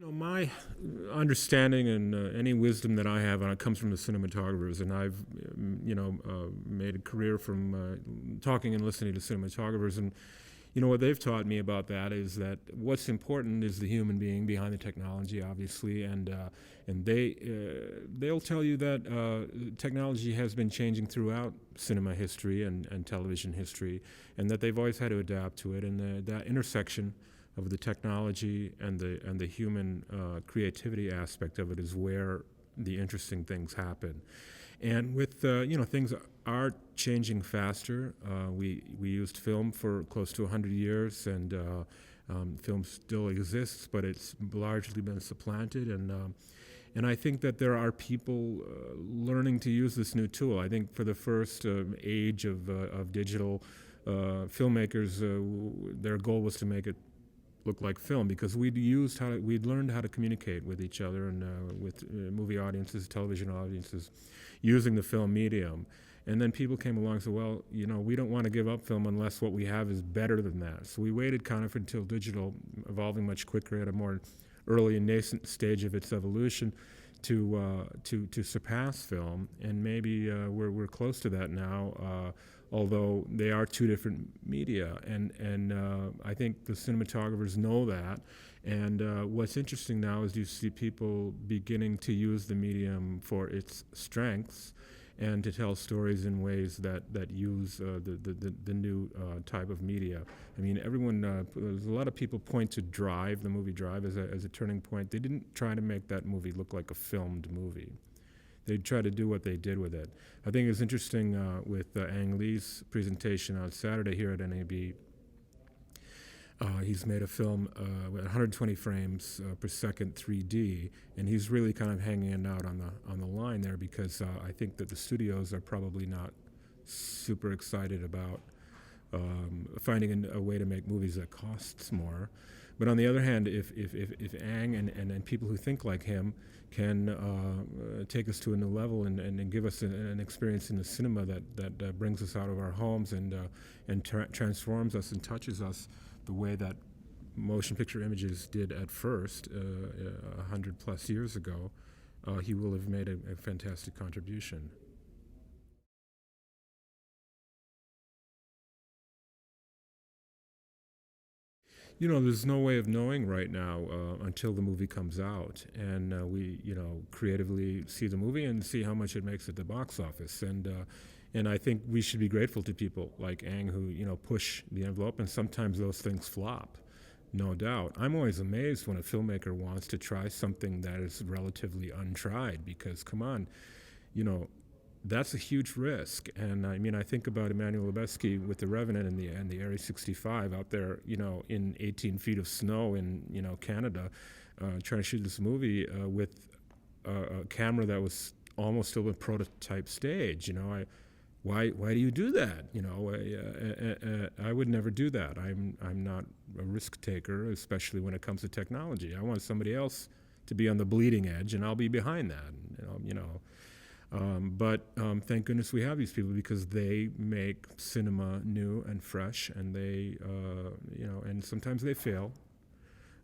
My understanding and any wisdom that I have comes from the cinematographers, and I've, made a career from talking and listening to cinematographers, and what they've taught me about that is that what's important is the human being behind the technology, obviously, and they'll tell you that technology has been changing throughout cinema history and television history, and that they've always had to adapt to it, and that intersection of the technology and the human creativity aspect of it is where the interesting things happen. And with things are changing faster. We used film for close to 100 years, and film still exists, but it's largely been supplanted. And I think that there are people learning to use this new tool. I think for the first age of digital, filmmakers, their goal was to make it look like film, because we'd learned how to communicate with each other and with movie audiences, television audiences, using the film medium. And then people came along and said, well, we don't want to give up film unless what we have is better than that. So we waited kind of until digital, evolving much quicker at a more early and nascent stage of its evolution, to surpass film. And maybe we're close to that now. Although they are two different media, and I think the cinematographers know that. And what's interesting now is you see people beginning to use the medium for its strengths and to tell stories in ways that use the new type of media. I mean, there's a lot of people point to Drive, the movie Drive, as a turning point. They didn't try to make that movie look like a filmed movie. They try to do what they did with it. I think it's interesting with Ang Lee's presentation on Saturday here at NAB. He's made a film with 120 frames per second 3D, and he's really kind of hanging out on the line there, because I think that the studios are probably not super excited about finding a way to make movies that costs more. But on the other hand, if Ang and people who think like him can take us to a new level and give us an experience in the cinema that brings us out of our homes and transforms us and touches us the way that motion picture images did at first 100 plus years ago, he will have made a fantastic contribution. There's no way of knowing right now until the movie comes out, and we, creatively see the movie and see how much it makes at the box office. And I think we should be grateful to people like Ang who, push the envelope, and sometimes those things flop, no doubt. I'm always amazed when a filmmaker wants to try something that is relatively untried, because, come on, that's a huge risk. And I mean, I think about Emmanuel Lubezki with The Revenant and the Area 65 out there, in 18 feet of snow in, Canada, trying to shoot this movie with a camera that was almost still a prototype stage. Why do you do that? I would never do that. I'm not a risk taker, especially when it comes to technology. I want somebody else to be on the bleeding edge, and I'll be behind that. But thank goodness we have these people, because they make cinema new and fresh, and they, and sometimes they fail,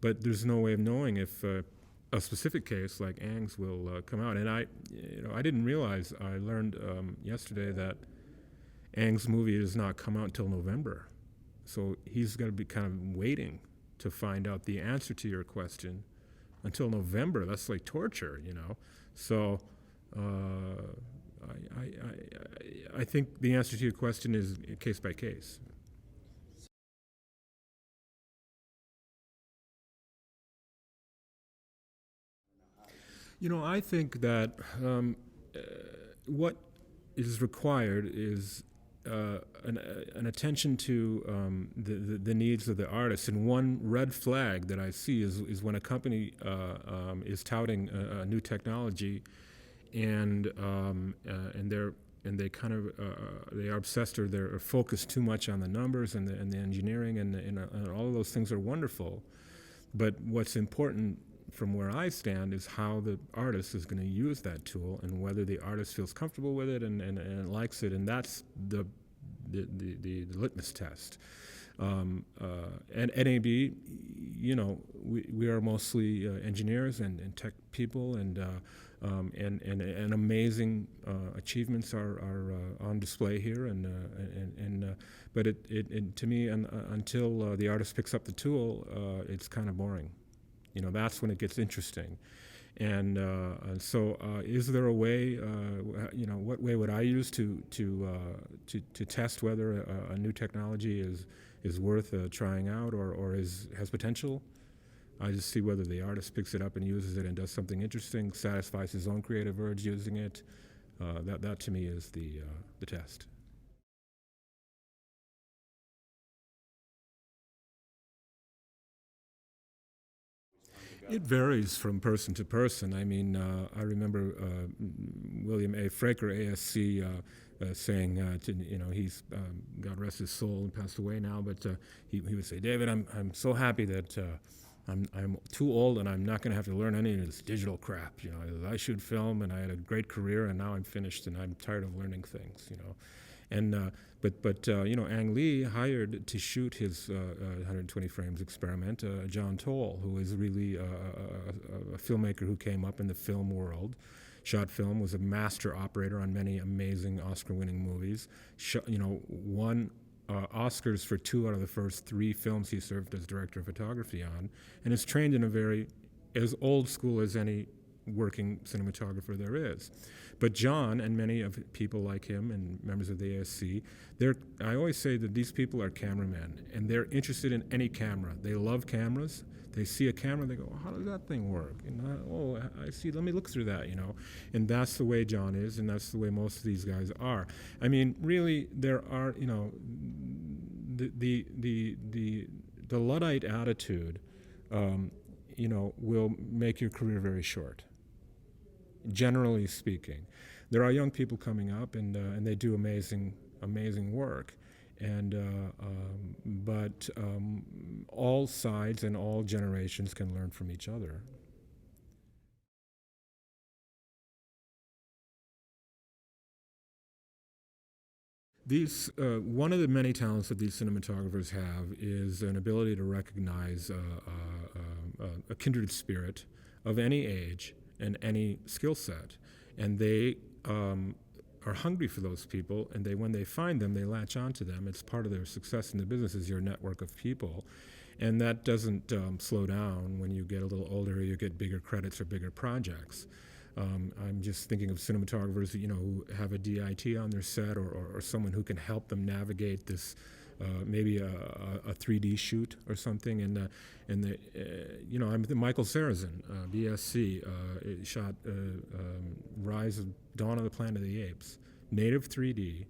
but there's no way of knowing if a specific case like Ang's will come out. And I didn't realize, I learned yesterday that Ang's movie does not come out until November. So he's going to be kind of waiting to find out the answer to your question until November. That's like torture, So I think the answer to your question is case by case. I think that what is required is an attention to the needs of the artist. And one red flag that I see is when a company is touting a new technology, and they kind of they are obsessed, or they're focused too much on the numbers and the engineering, and all of those things are wonderful. But what's important from where I stand is how the artist is going to use that tool, and whether the artist feels comfortable with it and likes it, and that's the litmus test. At NAB, we are mostly engineers and tech people, and amazing achievements are on display here. But to me, until the artist picks up the tool, it's kind of boring. That's when it gets interesting. And so, is there a way? What way would I use to test whether a new technology is worth trying out or has potential? I just see whether the artist picks it up and uses it and does something interesting, satisfies his own creative urge using it. That to me is the test. It varies from person to person. I mean, I remember William A. Fraker, ASC, saying, he's God rest his soul and passed away now, but he would say, David, I'm so happy that I'm too old and I'm not going to have to learn any of this digital crap. I shoot film and I had a great career and now I'm finished and I'm tired of learning things. And but Ang Lee hired to shoot his 120 frames experiment John Toll, who is really a filmmaker who came up in the film world. Shot film, was a master operator on many amazing Oscar-winning movies. Won Oscars for 2 out of the first 3 films he served as director of photography on, and is trained in a very as old school as any working cinematographer there is. But John and many of people like him and members of the ASC, I always say that these people are cameramen, and they're interested in any camera. They love cameras. They see a camera, they go, oh, how does that thing work? I see, let me look through that, And that's the way John is, and that's the way most of these guys are. I mean, really, there are, the Luddite attitude, will make your career very short. Generally speaking, there are young people coming up, and they do amazing work, but all sides and all generations can learn from each other. One of the many talents that these cinematographers have is an ability to recognize a kindred spirit of any age and any skill set, and they are hungry for those people, and when they find them, they latch onto them. It's part of their success in the business is your network of people, and that doesn't slow down when you get a little older or you get bigger credits or bigger projects. I'm just thinking of cinematographers, who have a DIT on their set, or someone who can help them navigate this, maybe a 3D shoot or something. I'm Michael Sarrazin, BSC, shot Rise of Dawn of the Planet of the Apes, native 3D,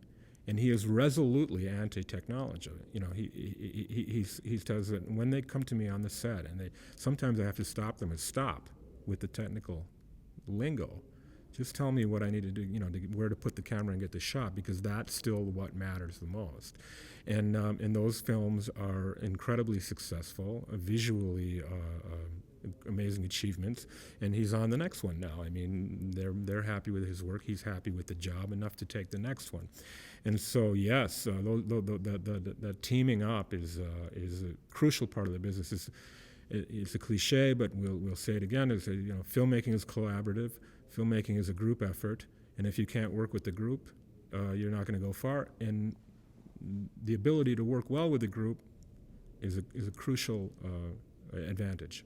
and he is resolutely anti-technology. He says that when they come to me on the set, and sometimes I have to stop them and stop with the technical lingo. Just tell me what I need to do, where to put the camera and get the shot, because that's still what matters the most. And those films are incredibly successful, visually amazing achievements, and he's on the next one now. I mean, they're happy with his work. He's happy with the job enough to take the next one. And so, yes, the teaming up is a crucial part of the business. It's a cliche, but we'll say it again. Filmmaking is collaborative. Filmmaking is a group effort, and if you can't work with the group, you're not going to go far. And the ability to work well with the group is a crucial advantage.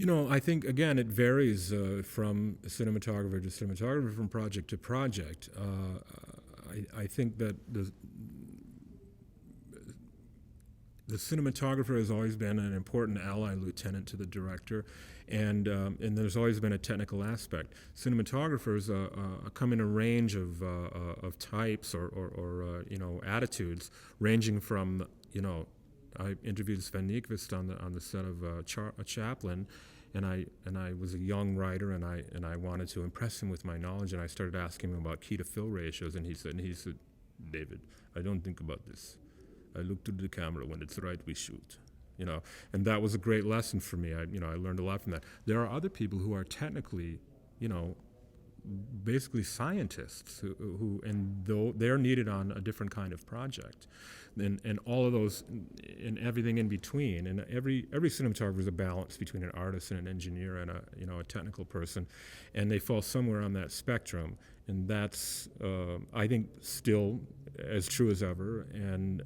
I think, again, it varies from cinematographer to cinematographer, from project to project. I think that the cinematographer has always been an important ally lieutenant to the director, and there's always been a technical aspect. Cinematographers come in a range of types or attitudes, ranging from I interviewed Sven Nykvist on the set of Chaplin, and I was a young writer, and I wanted to impress him with my knowledge, and I started asking him about key to fill ratios, and he said, David, I don't think about this. I look to the camera. When it's right, we shoot. And that was a great lesson for me. I learned a lot from that. There are other people who are technically, basically scientists who and though they're needed on a different kind of project, and all of those and everything in between. And every cinematographer is a balance between an artist and an engineer and a technical person, and they fall somewhere on that spectrum. And that's I think still as true as ever. And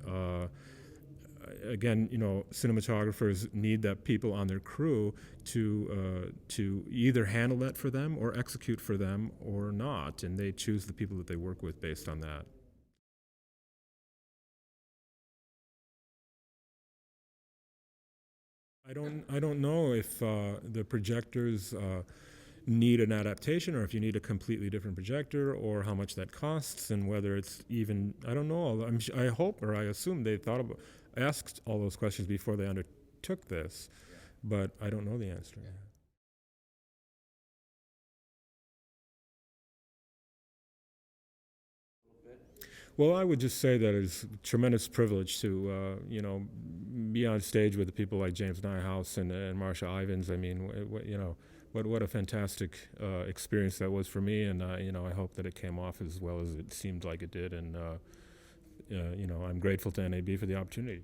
again, cinematographers need that people on their crew to either handle that for them or execute for them or not, and they choose the people that they work with based on that. I don't know if the projectors need an adaptation, or if you need a completely different projector, or how much that costs, and whether it's even, I don't know. I hope, or I assume they asked all those questions before they undertook this, but I don't know the answer. Well, I would just say that it's a tremendous privilege to, be on stage with the people like James Nyhouse and Marsha Ivins. I mean, what a fantastic experience that was for me, and I hope that it came off as well as it seemed like it did, and I'm grateful to NAB for the opportunity.